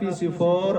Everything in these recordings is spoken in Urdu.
PC4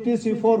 PC4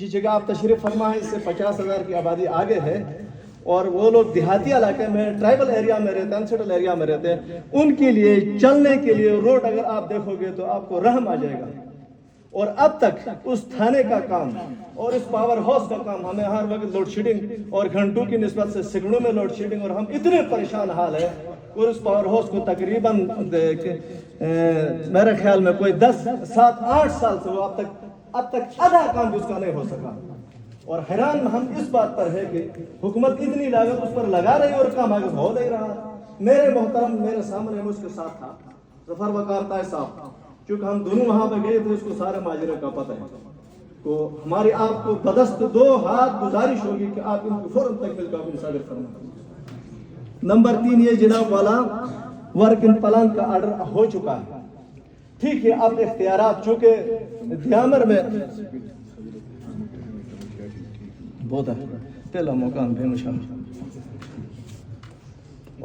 جس جگہ آپ تشریف فرما ہے اس سے 50,000 کی آبادی آگے ہے، اور وہ لوگ دیہاتی علاقے میں ٹرائبل ایریا میں رہتے ہیں، انسیٹل ایریا میں رہتے ہیں، ان کے لیے چلنے کے لیے روڈ اگر آپ دیکھو گے تو آپ کو رحم آ جائے گا۔ اور اب تک اس تھانے کا کام اور اس پاور ہاؤس کا کام، ہمیں ہر وقت لوڈ شیڈنگ اور گھنٹوں کی نسبت سے سیکنڈوں میں لوڈ شیڈنگ، اور ہم اتنے پریشان حال ہے، اور اس پاور ہاؤس کو تقریباً میرے خیال میں کوئی 7-8 سال سے وہ اب تک آدھا کام بھی اس کا نہیں ہو سکا۔ اور حیران ہم اس بات پر ہے کہ حکومت اتنی لاگت اس پر لگا رہی اور کام آگے ہو نہیں رہا۔ میرے محترم میرے سامنے اس کے ساتھ تھا ظفر وقار طاہر صاحب، چونکہ ہم دونوں وہاں پہ گئے تھے، اس کو سارے ماجرے کا پتہ ہے، تو ہماری آپ کو بدست 2 ہاتھ گزارش ہوگی کہ آپ ان کو فوراً تکمیل کا حکم صادر فرمائیں۔ نمبر 3 یہ جناب والا ورکنگ پلان کا آرڈر ہو چکا ہے، ٹھیک ہے۔ اب اختیارات چونکہ دیامر میں بہت ہے پہلا مقام بھی مشاہد،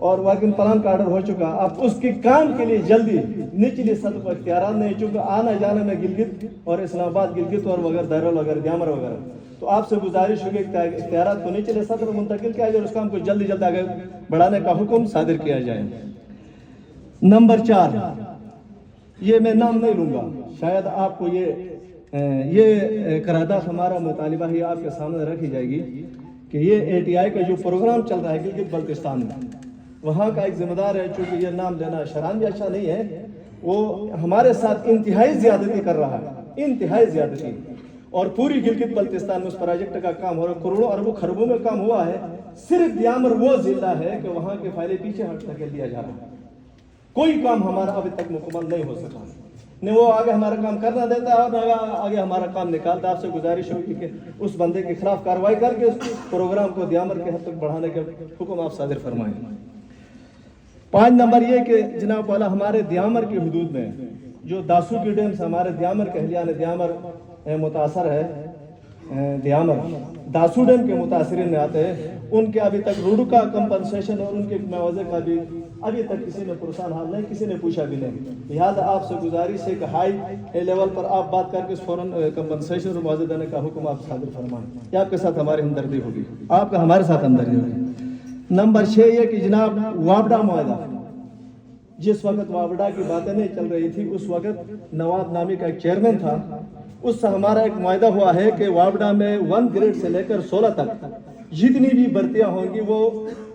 اور ورکنگ پلان کا آرڈر ہو چکا، اب اس کے کام کے لیے جلدی نچلی سطح پر اختیارات نہیں، چونکہ آنا جانے میں گلگت اور اسلام آباد گلگت اور وغیرہ دہرول وغیرہ دیامر وغیرہ، تو آپ سے گزارش ہوگی کہ اختیارات کو نچلے سطح پر منتقل کیا جائے اور اس کام کو جلدی جلدی آگے بڑھانے کا حکم صادر کیا جائے۔ نمبر 4 یہ میں نام نہیں لوں گا، شاید آپ کو یہ قرارداد ہمارا مطالبہ ہی آپ کے سامنے رکھی جائے گی کہ یہ ATI کا جو پروگرام چل رہا ہے گلگت بلتستان میں، وہاں کا ایک ذمہ دار ہے، چونکہ یہ نام لینا شران بھی اچھا نہیں ہے، وہ ہمارے ساتھ انتہائی زیادتی کر رہا ہے، انتہائی زیادتی، اور پوری گلگت بلتستان میں اس پروجیکٹ کا کام ہو رہا ہے، کروڑوں اربوں خربوں میں کام ہوا ہے۔ صرف دیامر وہ ضلع ہے کہ وہاں کے فائلیں پیچھے ہٹ دھکیل دیا جا رہا ہے، کوئی کام ہمارا ابھی تک مکمل نہیں ہو سکا، نہ وہ آگے ہمارا کام کرنا دیتا ہے اور نہ آگے ہمارا کام نکالتا۔ آپ سے گزارش ہوگی کہ اس بندے کے خلاف کارروائی کر کے اس پروگرام کو دیامر کے حد تک بڑھانے کا حکم آپ صادر فرمائیں۔ 5 نمبر یہ کہ جناب والا ہمارے دیامر کی حدود میں جو داسو کی ڈیم سے ہمارے دیامر کے اہلیان دیامر متاثر ہے، دیامر داسو ڈیم کے متاثرین میں آتے ہیں، ان کے ابھی تک روڈو کا کمپنسیشن اور ان کے معاوضے کا بھی ابھی تک کسی نے پرسان حال نہیں، کسی نے پوچھا بھی نہیں۔ لہٰذا آپ سے گزارش ہے کہ ہائی لیول پر آپ بات کر کے اس فوراً کمپنسیشن اور معاوضے دینے کا حکم آپ صادر فرمائیں، یہ آپ کے ساتھ ہماری ہمدردی ہوگی، آپ کا ہمارے ساتھ ہمدردی ہوگی۔ نمبر 6 یہ کہ جناب وابڈا معاہدہ، جس وقت وابڈا کی باتیں نہیں چل رہی تھی اس وقت نواب نامی کا ایک چیئرمین تھا، اس سے ہمارا ایک معاہدہ ہوا ہے کہ وابڈا میں 1 گریڈ سے لے کر 16 تک جتنی بھی بھرتیاں ہوں گی وہ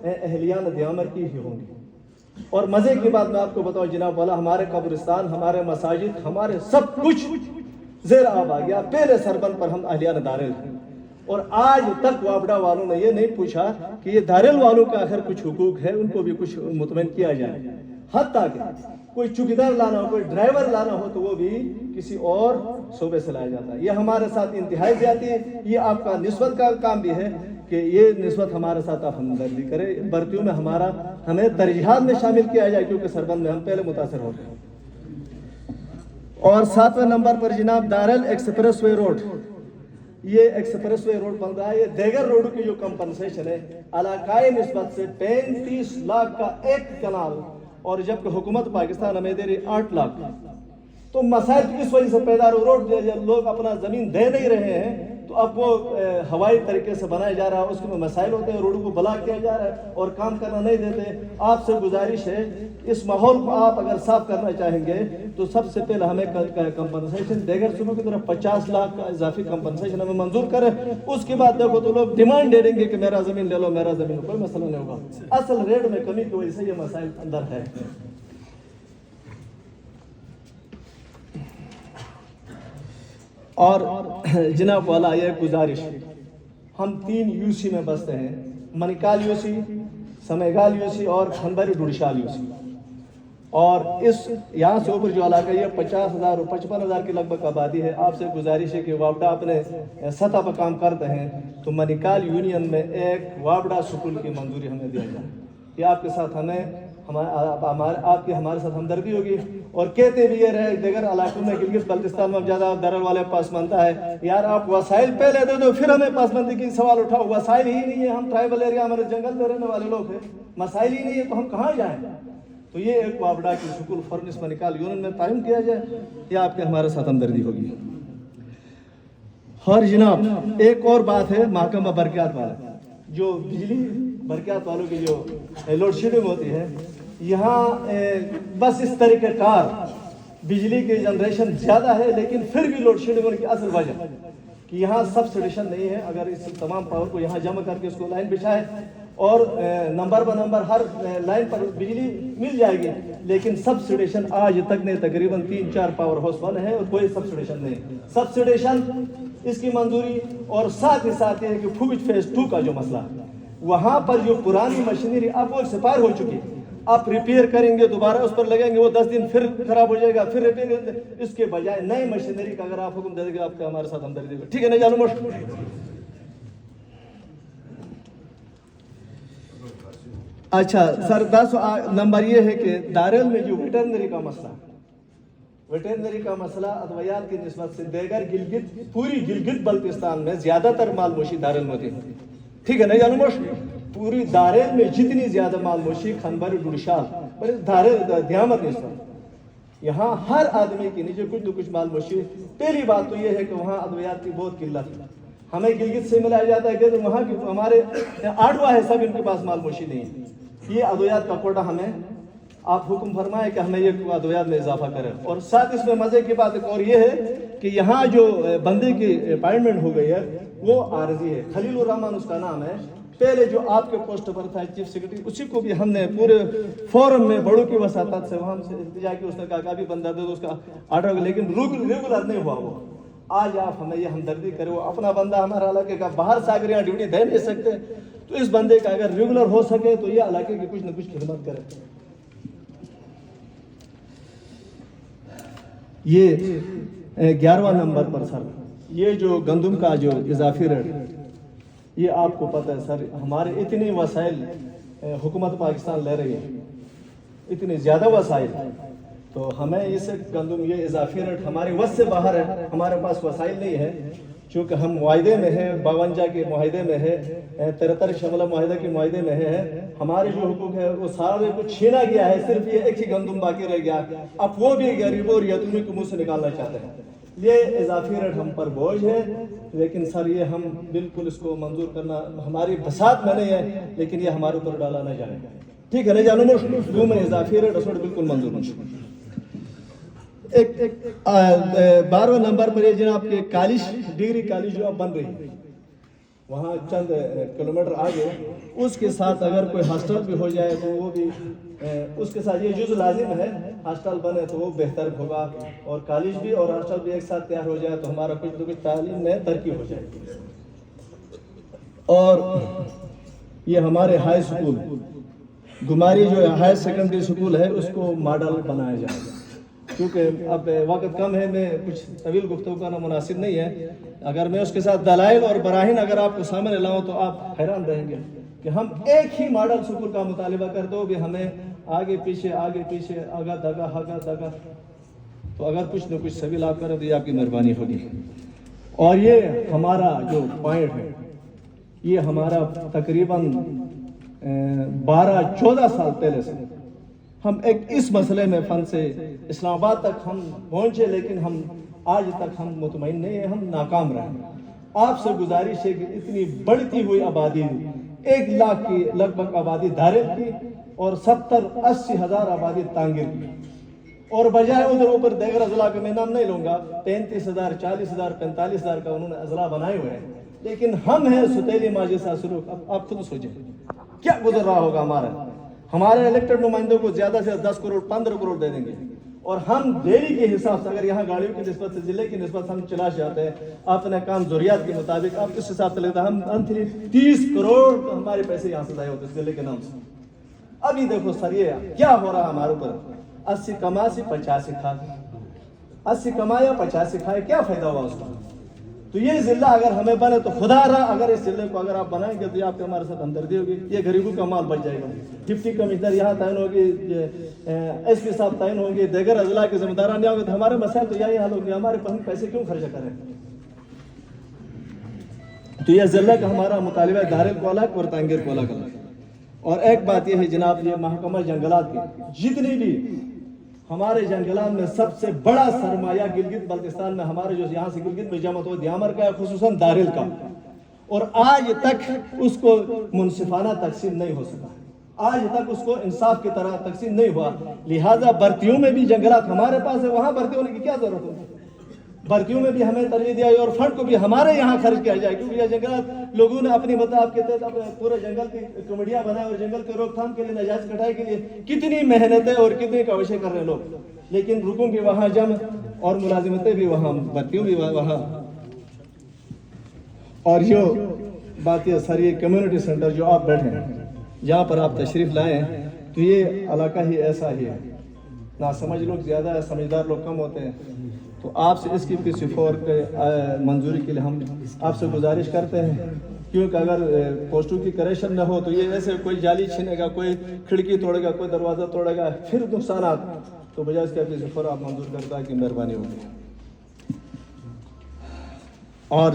اہلیان دیامر کی ہی ہوں گی۔ اور مزے کی بات میں آپ کو بتاؤں جناب والا، ہمارے قبرستان، ہمارے مساجد، ہمارے سب کچھ زیر آب آ گیا، پہلے سربند پر ہم اہلیان دارل ہیں، اور آج تک وابڈا والوں نے یہ نہیں پوچھا کہ یہ دارل والوں کا آخر کچھ حقوق ہے، ان کو بھی کچھ مطمئن کیا جائے۔ حتیٰ کہ کوئی چوکیدار لانا ہو، کوئی ڈرائیور لانا ہو تو وہ بھی کسی اور صوبے سے لایا جاتا ہے۔ یہ ہمارے ساتھ انتہائی زیادتی ہے، یہ آپ کا نسبت کا کام بھی ہے کہ یہ نسبت ہمارے ساتھ آپ ہمدردی کریں، بھرتیوں میں ہمیں ترجیحات میں شامل کیا جائے، کیونکہ سربند میں ہم پہلے متاثر ہوتے ہیں۔ اور 7ویں نمبر پر جناب دارل ایکسپریس وے روڈ، یہ ایکسپریس وے روڈ بن رہا ہے، یہ دیگر روڈ کی جو کمپنسیشن ہے علاقائی نسبت سے 35 لاکھ کا ایک کنال، اور جبکہ حکومت پاکستان ہمیں دے رہی 8 لاکھ، تو مسائل اس وجہ سے پیدا ہو، روڈ لوگ اپنا زمین دے نہیں رہے ہیں، تو اب وہ ہوائی طریقے سے بنایا جا رہا ہے، اس میں مسائل ہوتے ہیں، روڈوں کو بلاک کیا جا رہا ہے اور کام کرنا نہیں دیتے۔ آپ سے گزارش ہے اس ماحول کو آپ اگر صاف کرنا چاہیں گے تو سب سے پہلے ہمیں کمپنسیشن دیگر صوبوں کی طرف 50 لاکھ کا اضافی کمپنسیشن ہمیں منظور کریں، اس کے بعد دیکھو تو لوگ ڈیمانڈ دے دیں گے کہ میرا زمین لے لو، میرا زمین، کوئی مسئلہ نہیں ہوگا۔ اصل ریٹ میں کمی کی وجہ سے یہ مسائل اندر ہے۔ اور جناب والا یہ گزارش، ہم 3 UC میں بستے ہیں، منیکال UC، سمیگال UC اور کھنبری ڈوڑشال UC، اور اس یہاں سے اوپر جو علاقہ یہ 50,000 اور 55,000 کی لگ بھگ آبادی ہے۔ آپ سے گزارش ہے کہ وابڈا اپنے سطح پر کام کرتے ہیں تو منیکال یونین میں ایک وابڈا سکول کی منظوری ہمیں دیا جائے، یہ آپ کے ساتھ آپ کی ہمارے ساتھ ہمدردی ہوگی۔ اور کہتے بھی یہ رہے دیگر علاقوں میں گلگت بلتستان میں زیادہ درل والے پاسماندہ ہے، یار آپ وسائل پہلے دے دو پھر ہمیں پاسماندی کی سوال اٹھاؤ، وسائل ہی نہیں ہے، ہم ٹرائبل ایریا ہمارے جنگل میں رہنے والے لوگ ہیں، مسائل ہی نہیں ہے تو ہم کہاں جائیں؟ تو یہ ایک وابڈا کی سکول فرنس منیکال یونین میں قائم کیا جائے، یہ آپ کے ہمارے ساتھ ہمدردی ہوگی۔ اور جناب ایک اور بات ہے محکمہ برقیات والا، جو بجلی برقیات والوں کی جو لوڈ شیڈنگ ہوتی ہے، یہاں بس اس طریقہ کار بجلی کی جنریشن زیادہ ہے، لیکن پھر بھی لوڈ شیڈنگ ہونے کی اصل وجہ کہ یہاں سبسٹیشن نہیں ہے۔ اگر اس تمام پاور کو یہاں جمع کر کے اس کو لائن بچھائے اور نمبر ب نمبر ہر لائن پر بجلی مل جائے گی، لیکن سبسٹیشن آج تک نہیں، تقریباً 3-4 پاور ہاؤس بنے ہیں اور کوئی سبسٹیشن نہیں۔ سبسٹیشن اس کی منظوری اور ساتھ ہی ساتھ یہ ہے کہ فوج فیز 2 کا جو مسئلہ ہے، وہاں پر جو پرانی مشینری اب وہ ایکسپائر ہو چکی، آپ ریپیئر کریں گے دوبارہ اس پر لگیں گے، وہ 10 دن پھر خراب ہو جائے گا، پھر ریپیئر کریں گے۔ اس کے بجائے نئی مشینری کا اگر آپ حکم دے دیں گے، آپ کا ہمارے ساتھ ہمدردی ہوگی، ٹھیک ہے نا جانو مشکل۔ اچھا سر 10 نمبر یہ ہے کہ دارال میں جو ویٹرنری کا مسئلہ، ویٹرنری کا مسئلہ ادویات کی نسبت سے دیگر گلگت، پوری گلگت بلتستان میں زیادہ تر مال موشی دارال میں ہوتی ہے، ٹھیک ہے نا جانو مشکل۔ پوری دارال میں جتنی زیادہ مال موشی کھنبر ڈوڑشال پر دارال دیامت نسبت، یہاں ہر آدمی کے نیچے کچھ نہ کچھ مال موشی۔ پہلی بات تو یہ ہے کہ وہاں ادویات کی بہت قلت ہے، ہمیں گلگت سے ملایا جاتا ہے کہ وہاں کی ہمارے 8واں ہے سب ان کے پاس مال موشی نہیں ہے۔ یہ ادویات کا کوٹا ہمیں آپ حکم فرمائے کہ ہمیں یہ ادویات میں اضافہ کریں۔ اور ساتھ اس میں مزے کی بات ایک اور یہ ہے کہ یہاں جو بندے کی اپائنٹمنٹ ہو گئی ہے وہ عارضی ہے، خلیل الرحمان اس کا نام ہے، پہلے جو آپ کے پوسٹ پر تھا چیف سیکرٹری، اسی کو بھی ہم نے پورے فورم میں بڑوں کی وساطت سے وہاں سے التجا کی، اس نے کہا کہ ابھی بندہ دے دو اس کا آرڈر، لیکن ریگولر نہیں ہوا وہ۔ آج آپ ہمیں یہ ہمدردی کرے، وہ اپنا بندہ ہمارا علاقے کا باہر سے اگر یہاں ڈیوٹی دے نہیں سکتے تو اس بندے کا اگر ریگولر ہو سکے تو یہ علاقے کی کچھ نہ کچھ خدمت کرے۔ یہ 11واں نمبر پر سر، یہ جو گندم کا جو اضافی ریٹ، یہ آپ کو پتہ ہے سر، ہمارے اتنے وسائل حکومت پاکستان لے رہی ہے، اتنے زیادہ وسائل، تو ہمیں اس گندم یہ اضافی ریٹ ہمارے وس سے باہر ہے، ہمارے پاس وسائل نہیں ہے، چونکہ ہم معاہدے میں ہیں، 52 کے معاہدے میں ہے، 73 شملہ معاہدہ کے معاہدے میں ہے، ہمارے جو حقوق ہے وہ سارے کچھ چھینا گیا ہے، صرف یہ ایک ہی گندم باقی رہ گیا، اب وہ بھی غریبوں اور یتیموں کو منہ سے نکالنا چاہتے ہیں۔ یہ اضافی ریٹ ہم پر بوجھ ہے، لیکن سر یہ ہم بالکل اس کو منظور کرنا ہماری بساط میں نہیں ہے، لیکن یہ ہمارے اوپر ڈالا نہ جائے، ٹھیک ہے نا جانو مشکل، میں اضافی ریٹ اس وقت بالکل منظور مشکل۔ 12واں نمبر پر یہ جناب کے کالج، ڈگری کالج جو اب بن رہی ہے، وہاں چند کلومیٹر آگے اس کے ساتھ اگر کوئی ہاسٹل بھی ہو جائے تو وہ بھی اس کے ساتھ یہ جز لازم ہے، ہاسٹل بنے تو وہ بہتر ہوگا، اور کالج بھی اور ہاسٹل بھی ایک ساتھ تیار ہو جائے تو ہمارا کچھ نہ کچھ تعلیم میں ترقی ہو جائے گی۔ اور یہ ہمارے ہائی اسکول گماری جو ہائر سیکنڈری اسکول ہے اس کو ماڈل بنایا جائے گا، کیونکہ اب وقت کم ہے، میں کچھ طویل گفتگو کرنا مناسب نہیں ہے، اگر میں اس کے ساتھ دلائل اور براہین اگر آپ کو سامنے لاؤں تو آپ حیران رہیں گے کہ ہم ایک ہی ماڈل سکول کا مطالبہ کرتے ہو بھی ہمیں آگے پیچھے آگا دگا، تو اگر کچھ نہ کچھ سبیل آپ کریں تو یہ آپ کی مہربانی ہوگی۔ اور یہ ہمارا جو پوائنٹ ہے، یہ ہمارا تقریباً 12-14 سال پہلے سے ہم ایک اس مسئلے میں فن سے اسلام آباد تک ہم پہنچے، لیکن ہم آج تک ہم مطمئن نہیں ہیں، ہم ناکام رہے۔ آپ سے گزارش ہے کہ اتنی بڑھتی ہوئی آبادی، 1 لاکھ کی لگ بھگ آبادی دارال کی اور 70-80 ہزار آبادی تانگیر کی، اور بجائے ادھر اوپر دیگر اضلاع کا میں نام نہیں لوں گا، 35,000 40,000 45,000 کا انہوں نے اضلاع بنائے ہوئے ہیں، لیکن ہم ہیں ستیلی ماجد سا سلوک۔ اب آپ خود سوچیں کیا گزر رہا ہوگا ہمارے الیکٹڈ نمائندوں کو زیادہ سے 10 کروڑ 15 کروڑ دے دیں گے، اور ہم ڈیلی کے حساب سے اگر یہاں گاڑیوں کی نسبت سے ضلع کی نسبت ہم چلا جاتے ہیں اپنے کام ضروریات کے مطابق، آپ اس حساب سے لیتا ہے ہم 30 کروڑ ہمارے پیسے یہاں سے ضائع ہوتے ضلع کے نام سے۔ ابھی دیکھو سر یہ کیا ہو رہا ہمارے اوپر، 80 کما سے 85 کھا، 80 کمایا 85 کھائے، کیا فائدہ ہوا اس کا؟ تو یہ ضلع اگر ہمیں بنے تو خدا رہا، اگر اس ضلع کو اگر آپ بنائیں گے تو آپ کے ہمارے ساتھ ہمدردی ہوگی، یہ غریبوں کا مال بچ جائے گا، ڈپٹی کمشنر یہاں تعین ہوگی، ایس پی صاحب تعین ہوں گے، دیگر اضلاع کے ذمہ داران نہیں ہوں گے، تو ہمارے مسائل تو یہی حل ہوں گے، ہمارے پاس پیسے کیوں خرچ کریں؟ تو یہ ضلع کا ہمارا مطالبہ ہے، دارال کو الگ اور تانگیر کو الگ۔ اور ایک بات یہ ہے جناب، یہ محکمہ جنگلات کے جتنی بھی ہمارے جنگلات میں سب سے بڑا سرمایہ گلگت بلتستان میں ہمارے جو یہاں سے گلگت میں جمع ہو دیامر کا ہے، خصوصاً دارل کا، اور آج تک اس کو منصفانہ تقسیم نہیں ہو سکا، آج تک اس کو انصاف کی طرح تقسیم نہیں ہوا۔ لہٰذا برتیوں میں بھی جنگلات ہمارے پاس ہے، وہاں بھرتی ہونے کی کیا ضرورت ہے؟ برتیوں میں بھی ہمیں ترجیح دیا جائے اور فنڈ کو بھی ہمارے یہاں خرچ کیا جائے، کیونکہ یہ جنگلات لوگوں نے اپنی مطلب کے تحت پورے جنگل کی کمیٹیاں بنائے اور جنگل کے روک تھام کے لیے، ناجائز کٹائی کے لیے کتنی محنتیں اور کتنی کوششیں کر رہے ہیں لوگ، لیکن رکوں بھی وہاں جم اور ملازمتیں بھی وہاں، برتیوں بھی وہاں۔ اور یہ بات یہ سر، یہ کمیونٹی سینٹر جو آپ بیٹھے ہیں، جہاں پر آپ تشریف لائے ہیں، تو یہ علاقہ ہی ایسا ہی ہے، نہ سمجھ لوگ زیادہ ہے، سمجھدار لوگ کم ہوتے ہیں، تو آپ سے اس کی PC4 کے منظوری کے لیے ہم آپ سے گزارش کرتے ہیں، کیونکہ اگر پوسٹوں کی کریکشن نہ ہو تو یہ ایسے کوئی جالی چھینے گا، کوئی کھڑکی توڑے گا، کوئی دروازہ توڑے گا، پھر نقصانات، تو بجائے اس کا PC4 آپ منظور کرتا ہے کہ مہربانی ہوگی۔ اور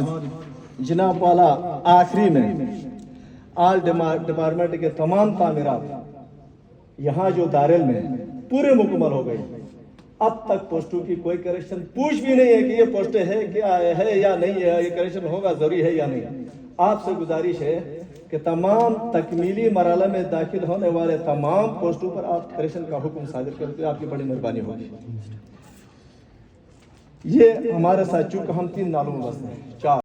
جناب والا آخری میں آل ڈپارٹمنٹ کے تمام تعمیرات یہاں جو دارل میں پورے مکمل ہو گئی، اب تک پوسٹوں کی کوئی کریکشن پوچھ بھی نہیں ہے کہ یہ پوسٹیں ہے کیا ہے یا نہیں ہے، یہ کریکشن ہوگا ضروری ہے یا نہیں۔ آپ سے گزارش ہے کہ تمام تکمیلی مرحلہ میں داخل ہونے والے تمام پوسٹوں پر آپ کریکشن کا حکم صادر کرتے، آپ کی بڑی مہربانی ہوگی۔ یہ ہمارے ساتھ چونکہ ہم 3 نالوں میں بستے ہیں، 4